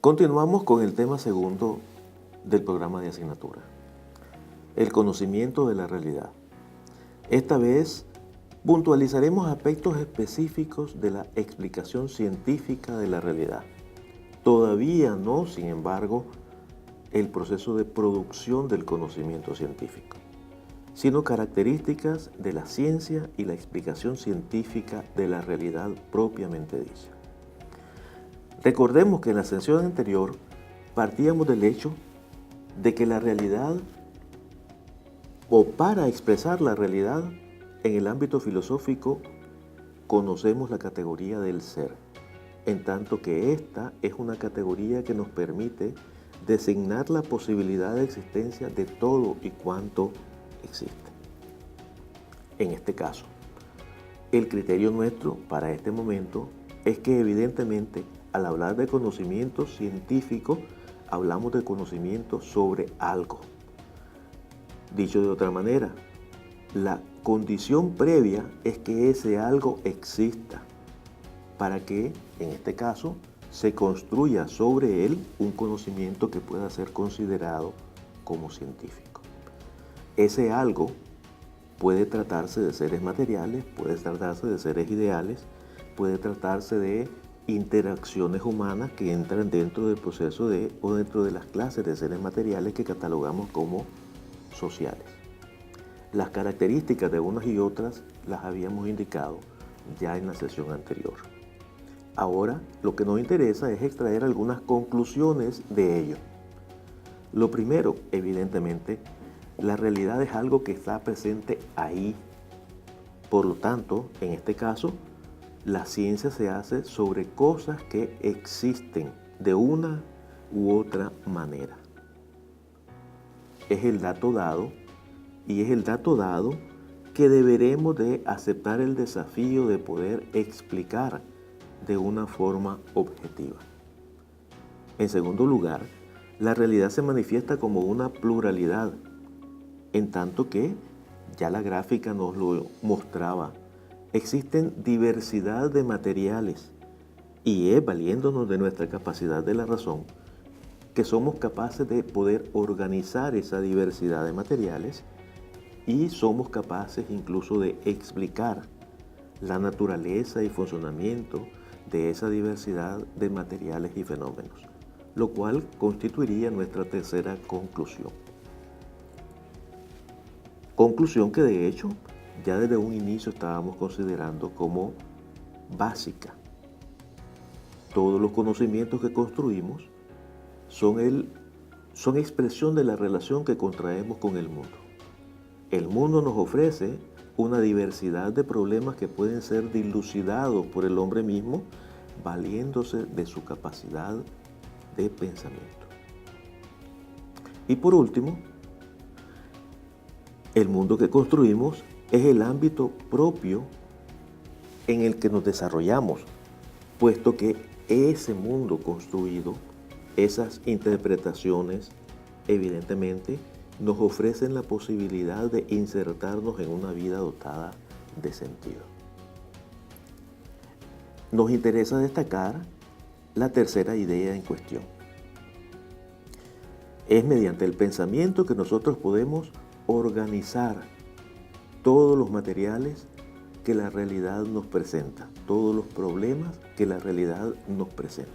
Continuamos con el tema segundo del programa de asignatura, el conocimiento de la realidad. Esta vez puntualizaremos aspectos específicos de la explicación científica de la realidad. Todavía no, sin embargo, el proceso de producción del conocimiento científico, sino características de la ciencia y la explicación científica de la realidad propiamente dicha. Recordemos que en la sesión anterior partíamos del hecho de que la realidad, o para expresar la realidad en el ámbito filosófico, conocemos la categoría del ser, en tanto que esta es una categoría que nos permite designar la posibilidad de existencia de todo y cuanto existe. En este caso, el criterio nuestro para este momento es que evidentemente al hablar de conocimiento científico hablamos de conocimiento sobre algo. Dicho de otra manera, la condición previa es que ese algo exista para que, en este caso, se construya sobre él un conocimiento que pueda ser considerado como científico. Ese algo puede tratarse de seres materiales, puede tratarse de seres ideales, puede tratarse de interacciones humanas que entran dentro del proceso o dentro de las clases de seres materiales que catalogamos como sociales. Las características de unas y otras las habíamos indicado ya en la sesión anterior. Ahora lo que nos interesa es extraer algunas conclusiones de ello. Lo primero, evidentemente, la realidad es algo que está presente ahí. Por lo tanto, en este caso, la ciencia se hace sobre cosas que existen de una u otra manera. Es el dato dado, y es el dato dado que deberemos de aceptar el desafío de poder explicar de una forma objetiva. En segundo lugar, la realidad se manifiesta como una pluralidad, en tanto que, ya la gráfica nos lo mostraba, existen diversidad de materiales y es valiéndonos de nuestra capacidad de la razón que somos capaces de poder organizar esa diversidad de materiales y somos capaces incluso de explicar la naturaleza y funcionamiento de esa diversidad de materiales y fenómenos, lo cual constituiría nuestra tercera conclusión. Conclusión que de hecho ya desde un inicio estábamos considerando como básica. Todos los conocimientos que construimos son expresión de la relación que contraemos con el mundo. El mundo nos ofrece una diversidad de problemas que pueden ser dilucidados por el hombre mismo valiéndose de su capacidad de pensamiento. Y por último, el mundo que construimos es el ámbito propio en el que nos desarrollamos, puesto que ese mundo construido, esas interpretaciones, evidentemente, nos ofrecen la posibilidad de insertarnos en una vida dotada de sentido. Nos interesa destacar la tercera idea en cuestión. Es mediante el pensamiento que nosotros podemos organizar todos los materiales que la realidad nos presenta, todos los problemas que la realidad nos presenta.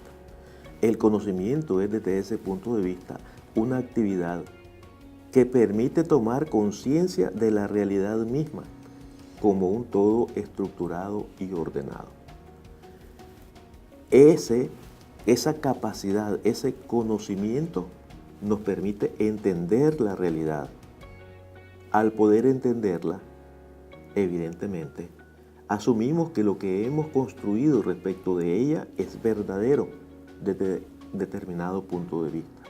El conocimiento es desde ese punto de vista una actividad que permite tomar conciencia de la realidad misma como un todo estructurado y ordenado. Esa capacidad, ese conocimiento nos permite entender la realidad. Al poder entenderla, evidentemente, asumimos que lo que hemos construido respecto de ella es verdadero desde determinado punto de vista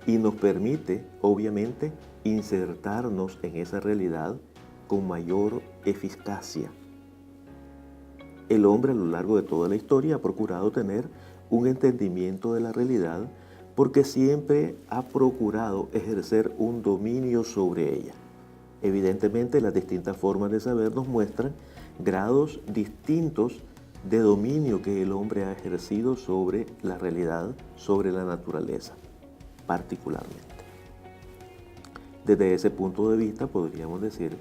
y nos permite, obviamente, insertarnos en esa realidad con mayor eficacia. El hombre a lo largo de toda la historia ha procurado tener un entendimiento de la realidad porque siempre ha procurado ejercer un dominio sobre ella. Evidentemente, las distintas formas de saber nos muestran grados distintos de dominio que el hombre ha ejercido sobre la realidad, sobre la naturaleza, particularmente. Desde ese punto de vista podríamos decir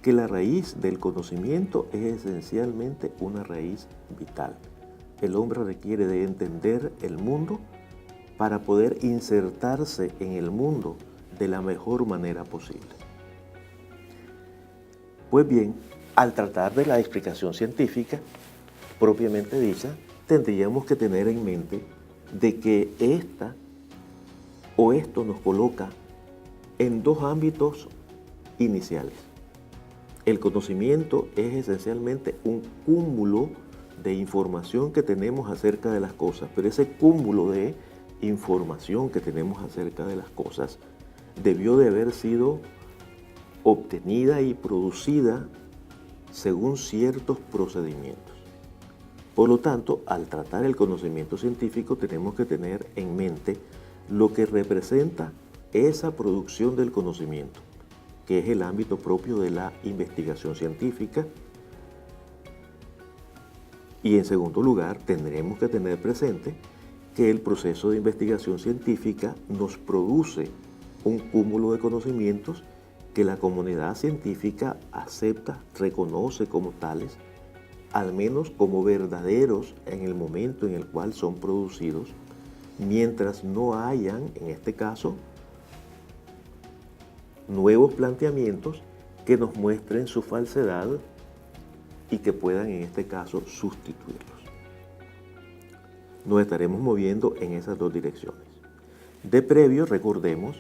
que la raíz del conocimiento es esencialmente una raíz vital. El hombre requiere de entender el mundo para poder insertarse en el mundo de la mejor manera posible. Pues bien, al tratar de la explicación científica propiamente dicha, tendríamos que tener en mente de que esta o esto nos coloca en dos ámbitos iniciales. El conocimiento es esencialmente un cúmulo de información que tenemos acerca de las cosas, pero ese cúmulo de información que tenemos acerca de las cosas debió de haber sido obtenida y producida según ciertos procedimientos. Por lo tanto, al tratar el conocimiento científico tenemos que tener en mente lo que representa esa producción del conocimiento, que es el ámbito propio de la investigación científica. Y en segundo lugar, tendremos que tener presente que el proceso de investigación científica nos produce un cúmulo de conocimientos que la comunidad científica acepta, reconoce como tales, al menos como verdaderos en el momento en el cual son producidos, mientras no hayan, en este caso, nuevos planteamientos que nos muestren su falsedad y que puedan, en este caso, sustituirlos. Nos estaremos moviendo en esas dos direcciones. De previo, recordemos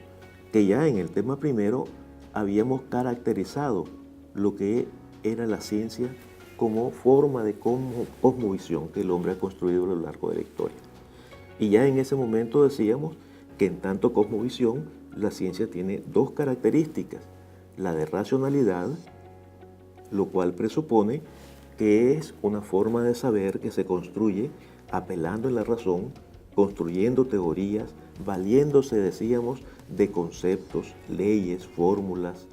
que ya en el tema primero habíamos caracterizado lo que era la ciencia como forma de cosmovisión que el hombre ha construido a lo largo de la historia. Y ya en ese momento decíamos que en tanto cosmovisión, la ciencia tiene dos características: la de racionalidad, lo cual presupone que es una forma de saber que se construye apelando en la razón, construyendo teorías, valiéndose, decíamos, de conceptos, leyes, fórmulas,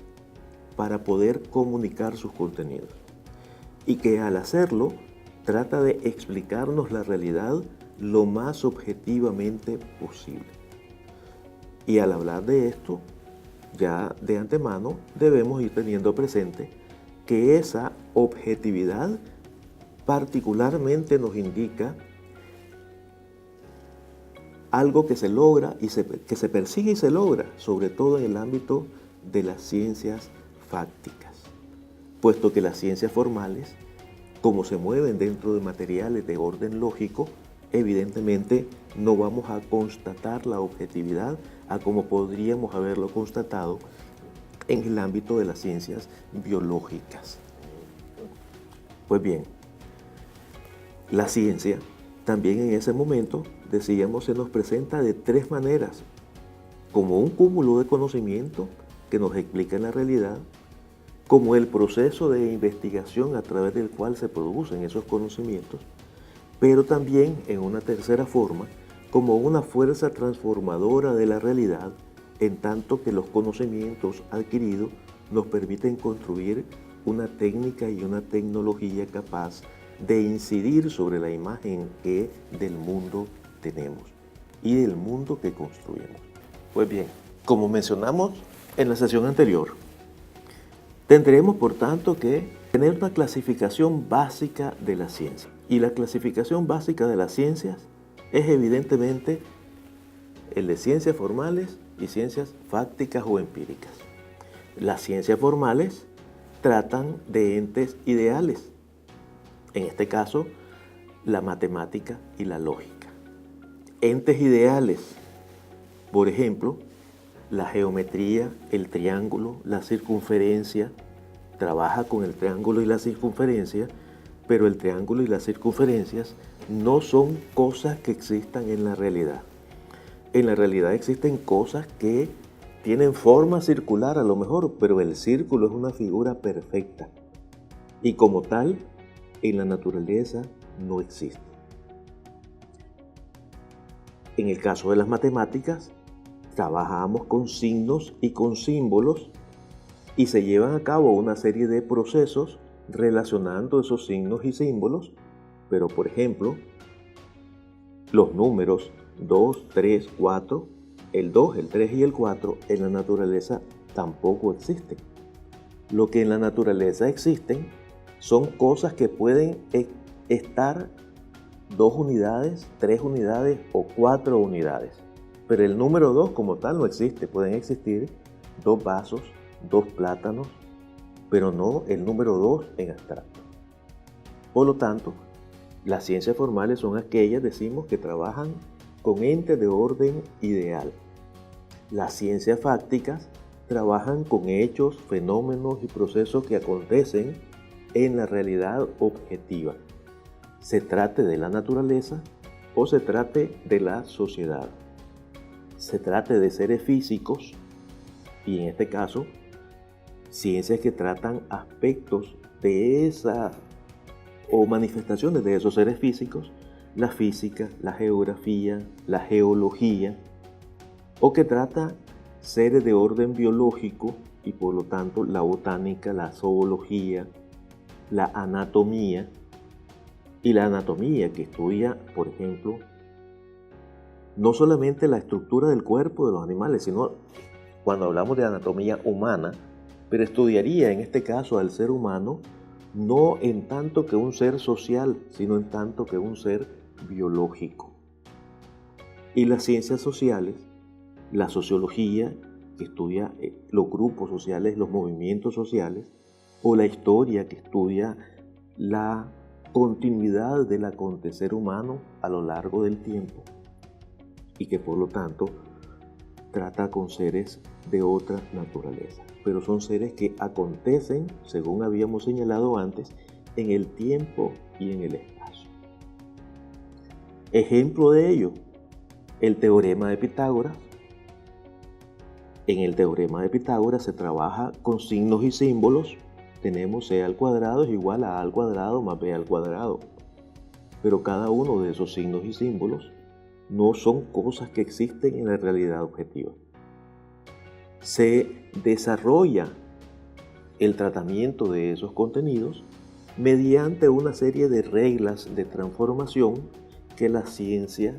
para poder comunicar sus contenidos. Y que al hacerlo, trata de explicarnos la realidad lo más objetivamente posible. Y al hablar de esto, ya de antemano debemos ir teniendo presente que esa objetividad particularmente nos indica algo que se logra y que se persigue y se logra, sobre todo en el ámbito de las ciencias fácticas, puesto que las ciencias formales, como se mueven dentro de materiales de orden lógico, evidentemente no vamos a constatar la objetividad a como podríamos haberlo constatado en el ámbito de las ciencias biológicas. Pues bien, la ciencia también en ese momento, decíamos, se nos presenta de tres maneras: como un cúmulo de conocimiento que nos explica la realidad, como el proceso de investigación a través del cual se producen esos conocimientos, pero también en una tercera forma, como una fuerza transformadora de la realidad, en tanto que los conocimientos adquiridos nos permiten construir una técnica y una tecnología capaz de incidir sobre la imagen que del mundo tenemos y del mundo que construimos. Pues bien, como mencionamos en la sesión anterior, tendremos por tanto que tener una clasificación básica de la ciencia. Y la clasificación básica de las ciencias es evidentemente el de ciencias formales y ciencias fácticas o empíricas. Las ciencias formales tratan de entes ideales, en este caso la matemática y la lógica. Entes ideales, por ejemplo, la geometría, el triángulo, la circunferencia, trabaja con el triángulo y la circunferencia, pero el triángulo y las circunferencias no son cosas que existan en la realidad. En la realidad existen cosas que tienen forma circular a lo mejor, pero el círculo es una figura perfecta. Y como tal, en la naturaleza no existe. En el caso de las matemáticas, trabajamos con signos y con símbolos y se llevan a cabo una serie de procesos relacionando esos signos y símbolos Pero, por ejemplo, los números 2, 3, 4, el 2, el 3 y el 4 en la naturaleza tampoco existen. Lo que en la naturaleza existen son cosas que pueden estar 2 unidades, 3 unidades o 4 unidades. Pero el número 2 como tal no existe. Pueden existir 2 vasos, 2 plátanos, pero no el número 2 en abstracto. Por lo tanto, las ciencias formales son aquellas, decimos, que trabajan con entes de orden ideal. Las ciencias fácticas trabajan con hechos, fenómenos y procesos que acontecen en la realidad objetiva. Se trate de la naturaleza o se trate de la sociedad. Se trate de seres físicos y, en este caso, ciencias que tratan aspectos de esa o manifestaciones de esos seres físicos, la física, la geografía, la geología, o que trata seres de orden biológico y por lo tanto la botánica, la zoología, la anatomía, y la anatomía que estudia, por ejemplo, no solamente la estructura del cuerpo de los animales, sino cuando hablamos de anatomía humana, pero estudiaría en este caso al ser humano no en tanto que un ser social, sino en tanto que un ser biológico. Y las ciencias sociales, la sociología, que estudia los grupos sociales, los movimientos sociales, o la historia, que estudia la continuidad del acontecer humano a lo largo del tiempo y que por lo tanto trata con seres de otra naturaleza, pero son seres que acontecen, según habíamos señalado antes, en el tiempo y en el espacio. Ejemplo de ello, el teorema de Pitágoras. En el teorema de Pitágoras se trabaja con signos y símbolos. Tenemos c al cuadrado es igual a al cuadrado más b al cuadrado. Pero cada uno de esos signos y símbolos no son cosas que existen en la realidad objetiva. Se desarrolla el tratamiento de esos contenidos mediante una serie de reglas de transformación que la ciencia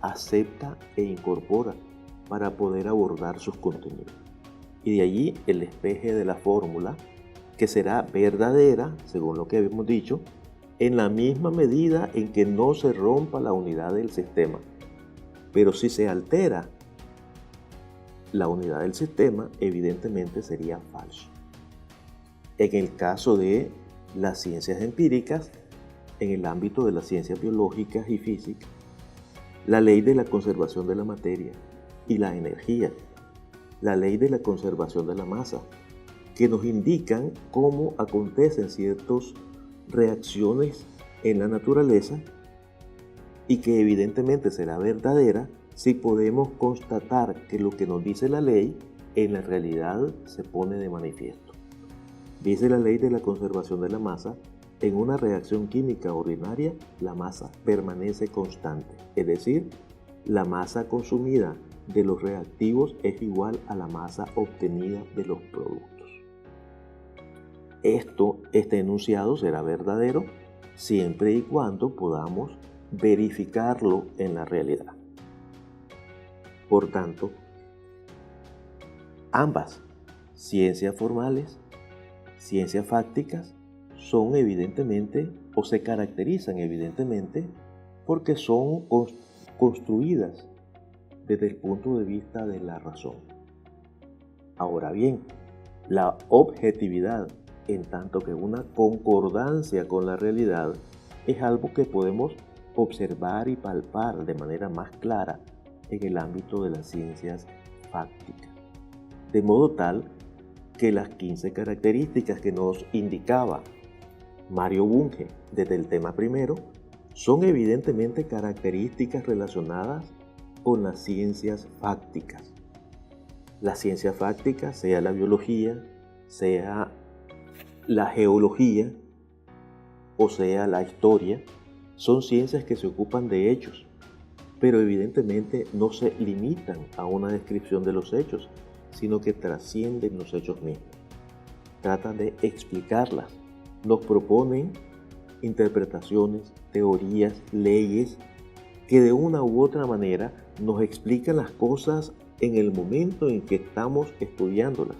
acepta e incorpora para poder abordar sus contenidos. Y de allí el despeje de la fórmula, que será verdadera, según lo que habíamos dicho, en la misma medida en que no se rompa la unidad del sistema. Pero si se altera la unidad del sistema, evidentemente sería falso. En el caso de las ciencias empíricas, en el ámbito de las ciencias biológicas y físicas, la ley de la conservación de la materia y la energía, la ley de la conservación de la masa, que nos indican cómo acontecen ciertas reacciones en la naturaleza y que evidentemente será verdadera si podemos constatar que lo que nos dice la ley en la realidad se pone de manifiesto. Dice la ley de la conservación de la masa: en una reacción química ordinaria, la masa permanece constante, es decir, la masa consumida de los reactivos es igual a la masa obtenida de los productos. Este enunciado será verdadero siempre y cuando podamos verificarlo en la realidad. Por tanto, ambas, ciencias formales, ciencias fácticas, son evidentemente o se caracterizan evidentemente porque son construidas desde el punto de vista de la razón. Ahora bien, la objetividad, en tanto que una concordancia con la realidad, es algo que podemos observar y palpar de manera más clara en el ámbito de las ciencias fácticas. De modo tal que las 15 características que nos indicaba Mario Bunge desde el tema primero son evidentemente características relacionadas con las ciencias fácticas. Las ciencias fácticas, sea la biología, sea la geología o sea la historia, son ciencias que se ocupan de hechos, pero evidentemente no se limitan a una descripción de los hechos, sino que trascienden los hechos mismos. Tratan de explicarlas, nos proponen interpretaciones, teorías, leyes que de una u otra manera nos explican las cosas en el momento en que estamos estudiándolas,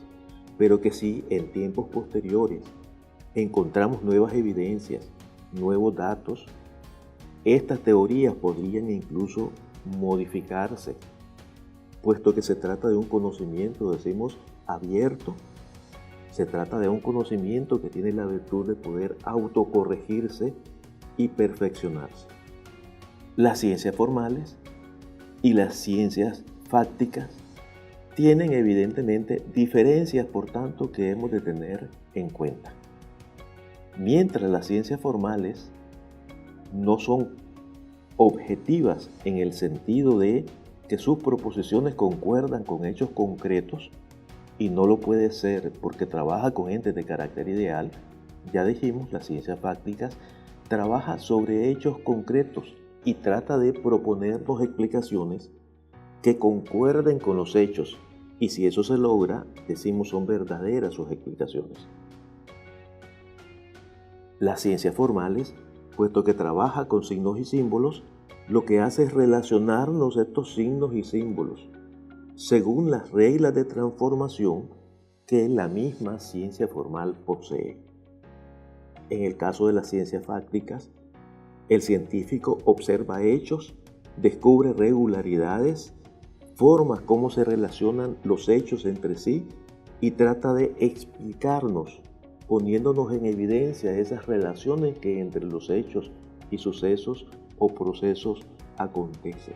pero que si en tiempos posteriores encontramos nuevas evidencias, nuevos datos, estas teorías podrían incluso modificarse, puesto que se trata de un conocimiento, decimos, abierto. Se trata de un conocimiento que tiene la virtud de poder autocorregirse y perfeccionarse. Las ciencias formales y las ciencias fácticas tienen evidentemente diferencias, por tanto, que hemos de tener en cuenta. Mientras las ciencias formales no son objetivas en el sentido de que sus proposiciones concuerdan con hechos concretos, y no lo puede ser porque trabaja con entes de carácter ideal, ya dijimos, las ciencias fácticas trabaja sobre hechos concretos y trata de proponernos explicaciones que concuerden con los hechos, y si eso se logra, decimos son verdaderas sus explicaciones. Las ciencias formales, puesto que trabaja con signos y símbolos, lo que hace es relacionarnos estos signos y símbolos según las reglas de transformación que la misma ciencia formal posee. En el caso de las ciencias fácticas, el científico observa hechos, descubre regularidades, formas cómo se relacionan los hechos entre sí y trata de explicarnos, poniéndonos en evidencia esas relaciones que entre los hechos y sucesos o procesos acontecen.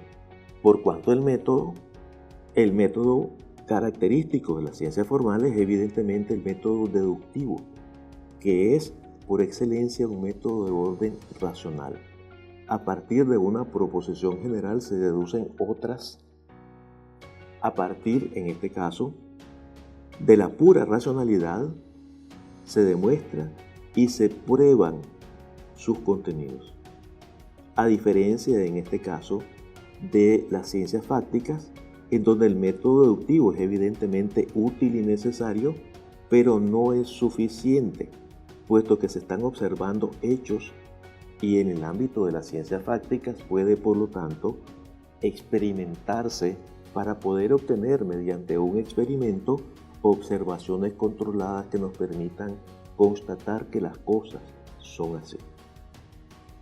Por cuanto el método característico de las ciencias formales es evidentemente el método deductivo, que es por excelencia un método de orden racional. A partir de una proposición general se deducen otras, a partir, en este caso, de la pura racionalidad se demuestra y se prueban sus contenidos. A diferencia, en este caso, de las ciencias fácticas, en donde el método deductivo es evidentemente útil y necesario, pero no es suficiente, puesto que se están observando hechos y en el ámbito de las ciencias fácticas puede, por lo tanto, experimentarse para poder obtener mediante un experimento observaciones controladas que nos permitan constatar que las cosas son así.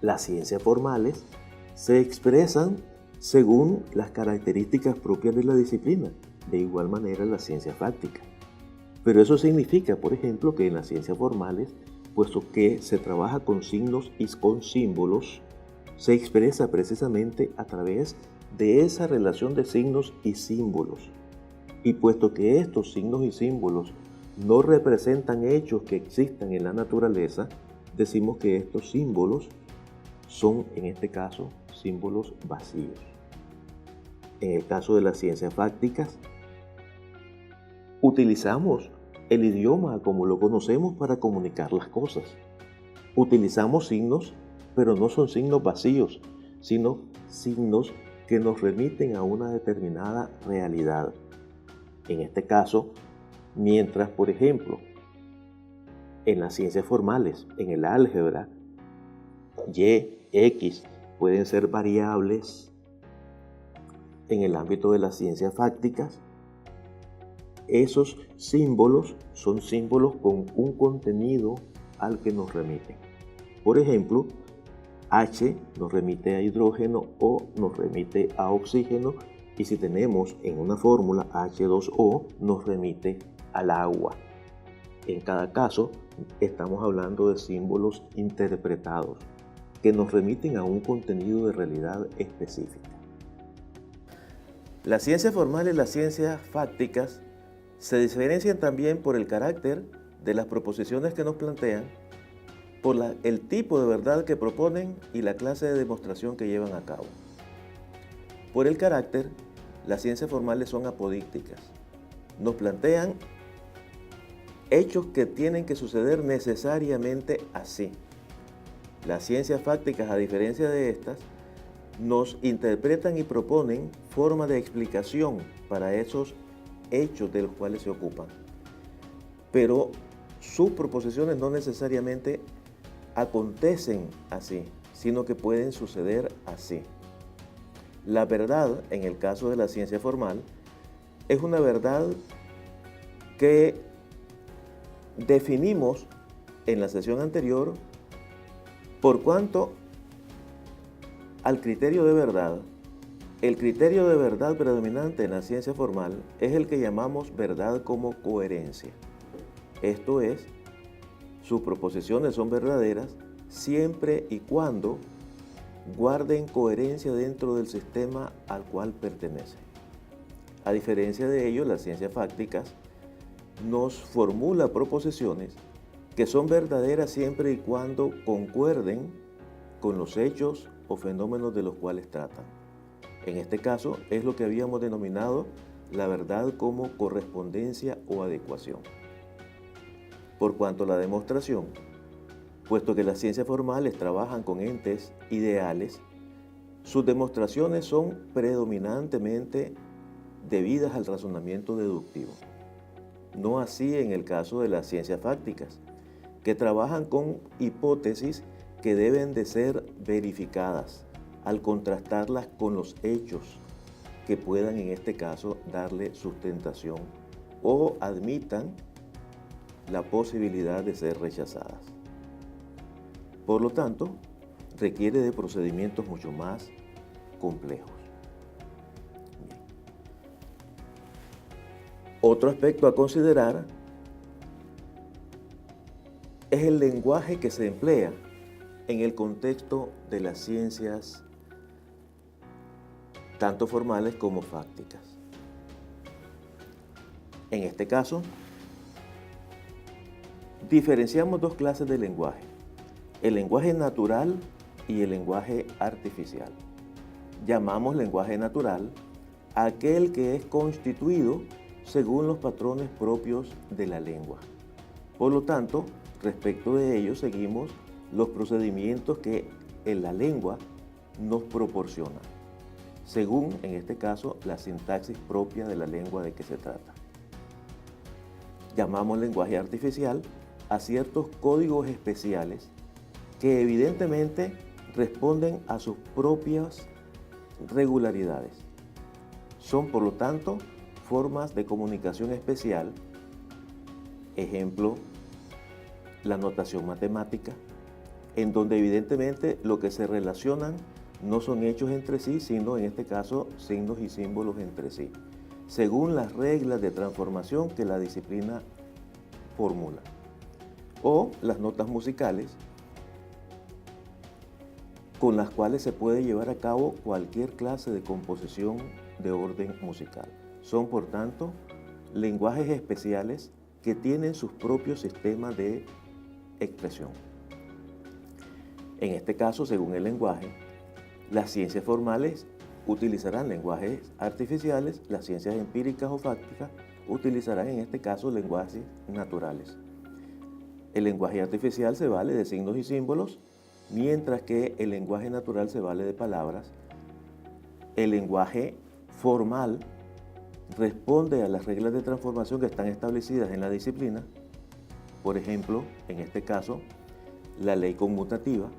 Las ciencias formales se expresan según las características propias de la disciplina, de igual manera la ciencia fáctica. Pero eso significa, por ejemplo, que en las ciencias formales, puesto que se trabaja con signos y con símbolos, se expresa precisamente a través de esa relación de signos y símbolos. Y puesto que estos signos y símbolos no representan hechos que existan en la naturaleza, decimos que estos símbolos son, en este caso, símbolos vacíos. En el caso de las ciencias fácticas, utilizamos el idioma como lo conocemos para comunicar las cosas. Utilizamos signos, pero no son signos vacíos, sino signos que nos remiten a una determinada realidad. En este caso, mientras, por ejemplo, en las ciencias formales, en el álgebra, y, x pueden ser variables, en el ámbito de las ciencias fácticas, esos símbolos son símbolos con un contenido al que nos remiten. Por ejemplo, H nos remite a hidrógeno, O nos remite a oxígeno, y si tenemos en una fórmula H2O nos remite al agua. En cada caso estamos hablando de símbolos interpretados que nos remiten a un contenido de realidad específica. Las ciencias formales y las ciencias fácticas se diferencian también por el carácter de las proposiciones que nos plantean, por el tipo de verdad que proponen y la clase de demostración que llevan a cabo. Por el carácter, las ciencias formales son apodícticas. Nos plantean hechos que tienen que suceder necesariamente así. Las ciencias fácticas, a diferencia de estas, nos interpretan y proponen formas de explicación para esos hechos de los cuales se ocupan. Pero sus proposiciones no necesariamente acontecen así, sino que pueden suceder así. La verdad, en el caso de la ciencia formal, es una verdad que definimos en la sesión anterior por cuanto al criterio de verdad. El criterio de verdad predominante en la ciencia formal es el que llamamos verdad como coherencia. Esto es, sus proposiciones son verdaderas siempre y cuando guarden coherencia dentro del sistema al cual pertenecen. A diferencia de ello, las ciencias fácticas nos formula proposiciones que son verdaderas siempre y cuando concuerden con los hechos o fenómenos de los cuales tratan. En este caso es lo que habíamos denominado la verdad como correspondencia o adecuación. Por cuanto a la demostración, puesto que las ciencias formales trabajan con entes ideales, sus demostraciones son predominantemente debidas al razonamiento deductivo. No así en el caso de las ciencias fácticas, que trabajan con hipótesis que deben de ser verificadas al contrastarlas con los hechos que puedan en este caso darle sustentación o admitan la posibilidad de ser rechazadas. Por lo tanto, requiere de procedimientos mucho más complejos. Bien. Otro aspecto a considerar es el lenguaje que se emplea en el contexto de las ciencias tanto formales como fácticas. En este caso, diferenciamos dos clases de lenguaje: el lenguaje natural y el lenguaje artificial. Llamamos lenguaje natural aquel que es constituido según los patrones propios de la lengua. Por lo tanto, respecto de ello seguimos los procedimientos que en la lengua nos proporciona, según, en este caso, la sintaxis propia de la lengua de que se trata. Llamamos lenguaje artificial a ciertos códigos especiales que evidentemente responden a sus propias regularidades. Son, por lo tanto, formas de comunicación especial, ejemplo, la notación matemática, en donde evidentemente lo que se relacionan no son hechos entre sí, sino en este caso signos y símbolos entre sí, según las reglas de transformación que la disciplina formula. O las notas musicales, con las cuales se puede llevar a cabo cualquier clase de composición de orden musical. Son, por tanto, lenguajes especiales que tienen sus propios sistemas de expresión. En este caso, según el lenguaje, las ciencias formales utilizarán lenguajes artificiales, las ciencias empíricas o fácticas utilizarán en este caso lenguajes naturales. El lenguaje artificial se vale de signos y símbolos, mientras que el lenguaje natural se vale de palabras. El lenguaje formal responde a las reglas de transformación que están establecidas en la disciplina. Por ejemplo, en este caso, la ley conmutativa,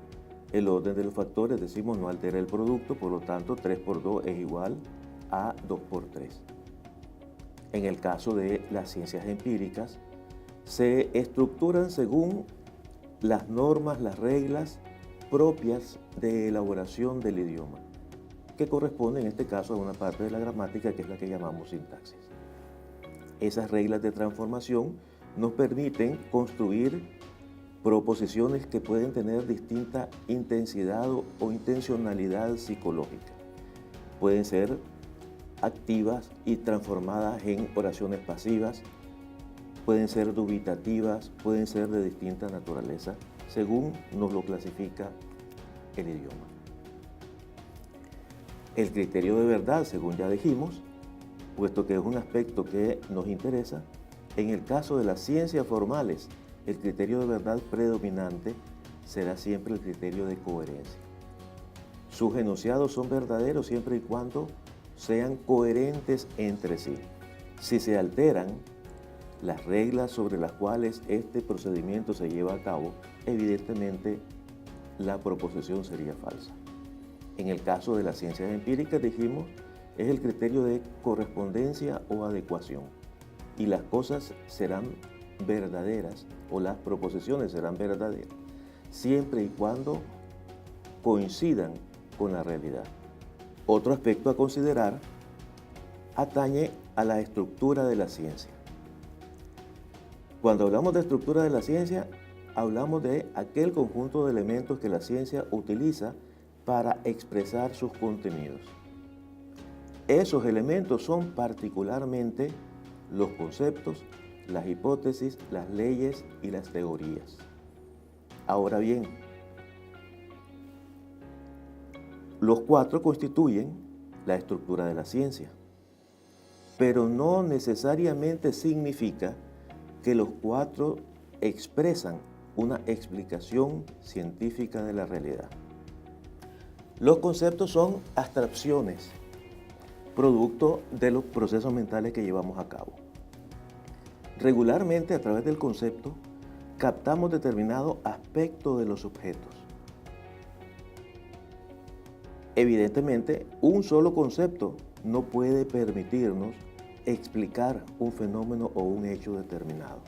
el orden de los factores, decimos, no altera el producto, por lo tanto 3 por 2 es igual a 2 por 3. En el caso de las ciencias empíricas, se estructuran según las normas, las reglas propias de elaboración del idioma, que corresponde en este caso a una parte de la gramática que es la que llamamos sintaxis. Esas reglas de transformación nos permiten construir proposiciones que pueden tener distinta intensidad o intencionalidad psicológica. Pueden ser activas y transformadas en oraciones pasivas, pueden ser dubitativas, pueden ser de distinta naturaleza, según nos lo clasifica el idioma. El criterio de verdad, según ya dijimos, puesto que es un aspecto que nos interesa, en el caso de las ciencias formales, el criterio de verdad predominante será siempre el criterio de coherencia. Sus enunciados son verdaderos siempre y cuando sean coherentes entre sí. Si se alteran las reglas sobre las cuales este procedimiento se lleva a cabo, evidentemente la proposición sería falsa. En el caso de las ciencias empíricas, dijimos, es el criterio de correspondencia o adecuación. Y las cosas serán verdaderas, o las proposiciones serán verdaderas, siempre y cuando coincidan con la realidad. Otro aspecto a considerar atañe a la estructura de la ciencia. Cuando hablamos de estructura de la ciencia, hablamos de aquel conjunto de elementos que la ciencia utiliza para expresar sus contenidos. Esos elementos son particularmente los conceptos, las hipótesis, las leyes y las teorías. Ahora bien, los cuatro constituyen la estructura de la ciencia, pero no necesariamente significa que los cuatro expresan una explicación científica de la realidad. Los conceptos son abstracciones, producto de los procesos mentales que llevamos a cabo. Regularmente, a través del concepto, captamos determinado aspecto de los objetos. Evidentemente, un solo concepto no puede permitirnos explicar un fenómeno o un hecho determinado.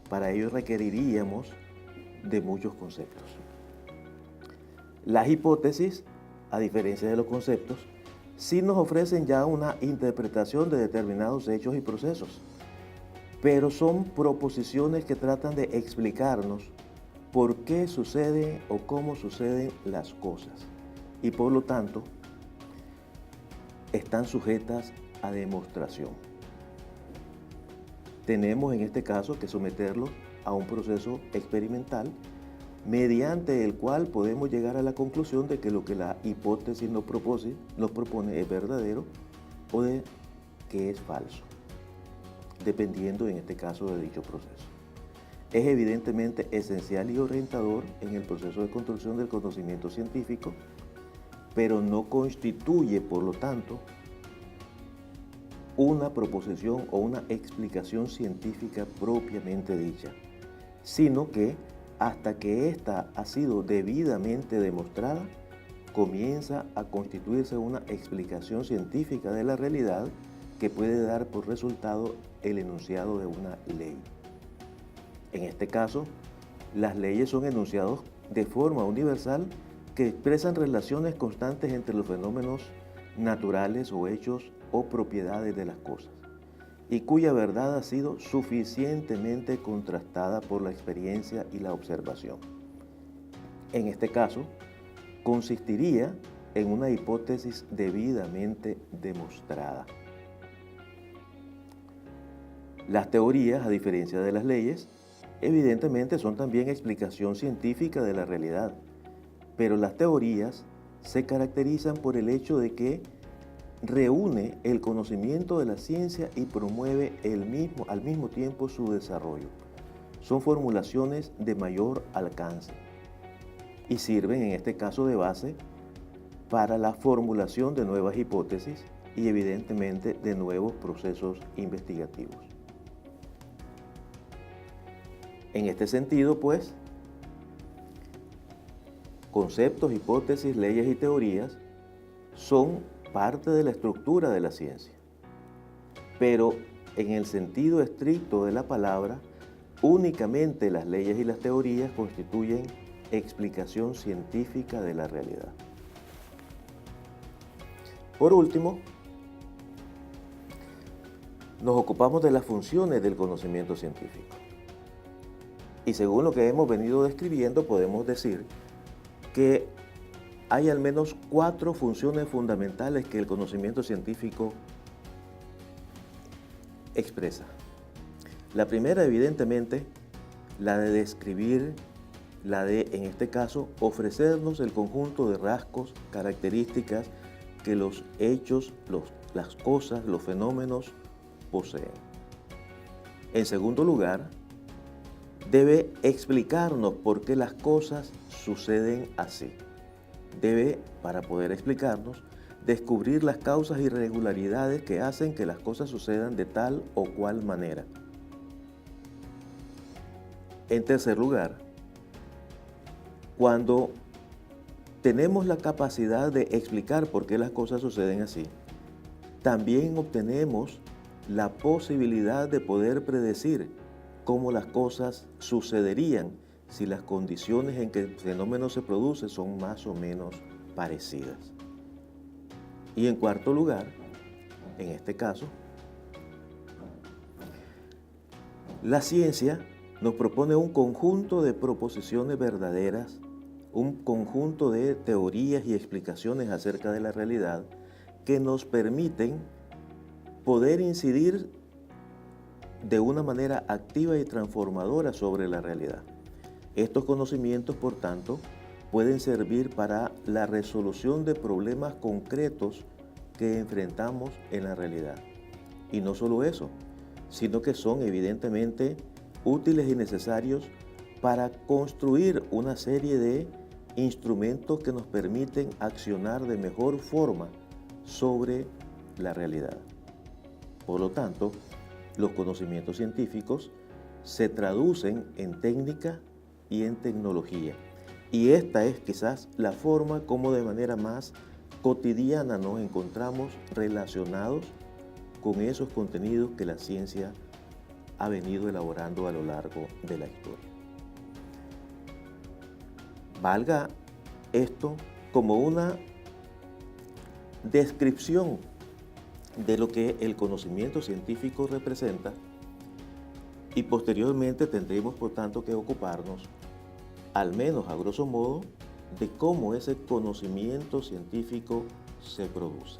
Para ello requeriríamos de muchos conceptos. Las hipótesis, a diferencia de los conceptos, sí nos ofrecen ya una interpretación de determinados hechos y procesos, pero son proposiciones que tratan de explicarnos por qué suceden o cómo suceden las cosas, y por lo tanto están sujetas a demostración. Tenemos en este caso que someterlos a un proceso experimental mediante el cual podemos llegar a la conclusión de que lo que la hipótesis nos propone es verdadero o de que es falso, dependiendo en este caso de dicho proceso. Es evidentemente esencial y orientador en el proceso de construcción del conocimiento científico, pero no constituye, por lo tanto, una proposición o una explicación científica propiamente dicha, sino que hasta que ésta ha sido debidamente demostrada, comienza a constituirse una explicación científica de la realidad que puede dar por resultado el enunciado de una ley. En este caso, las leyes son enunciados de forma universal que expresan relaciones constantes entre los fenómenos naturales o hechos o propiedades de las cosas, y cuya verdad ha sido suficientemente contrastada por la experiencia y la observación. En este caso, consistiría en una hipótesis debidamente demostrada. Las teorías, a diferencia de las leyes, evidentemente son también explicación científica de la realidad, pero las teorías se caracterizan por el hecho de que reúne el conocimiento de la ciencia y promueve al mismo tiempo su desarrollo. Son formulaciones de mayor alcance y sirven en este caso de base para la formulación de nuevas hipótesis y evidentemente de nuevos procesos investigativos. En este sentido, pues, conceptos, hipótesis, leyes y teorías son parte de la estructura de la ciencia, pero en el sentido estricto de la palabra, únicamente las leyes y las teorías constituyen explicación científica de la realidad. Por último, nos ocupamos de las funciones del conocimiento científico. Y según lo que hemos venido describiendo, podemos decir que hay al menos 4 funciones fundamentales que el conocimiento científico expresa. La primera, evidentemente, la de describir, la de, en este caso, ofrecernos el conjunto de rasgos, características que los hechos, las cosas, los fenómenos poseen. En segundo lugar, debe explicarnos por qué las cosas suceden así. Debe, para poder explicarnos, descubrir las causas y irregularidades que hacen que las cosas sucedan de tal o cual manera. En tercer lugar, Cuando tenemos la capacidad de explicar por qué las cosas suceden así, también obtenemos la posibilidad de poder predecir cómo las cosas sucederían si las condiciones en que el fenómeno se produce son más o menos parecidas. Y en cuarto lugar, en este caso, la ciencia nos propone un conjunto de proposiciones verdaderas, un conjunto de teorías y explicaciones acerca de la realidad que nos permiten poder incidir de una manera activa y transformadora sobre la realidad. Estos conocimientos, por tanto, pueden servir para la resolución de problemas concretos que enfrentamos en la realidad. Y no solo eso, sino que son evidentemente útiles y necesarios para construir una serie de instrumentos que nos permiten accionar de mejor forma sobre la realidad. Por lo tanto, los conocimientos científicos se traducen en técnica y en tecnología. Y esta es quizás la forma como de manera más cotidiana nos encontramos relacionados con esos contenidos que la ciencia ha venido elaborando a lo largo de la historia. Valga esto como una descripción de lo que el conocimiento científico representa y posteriormente tendremos por tanto que ocuparnos, al menos a grosso modo, de cómo ese conocimiento científico se produce.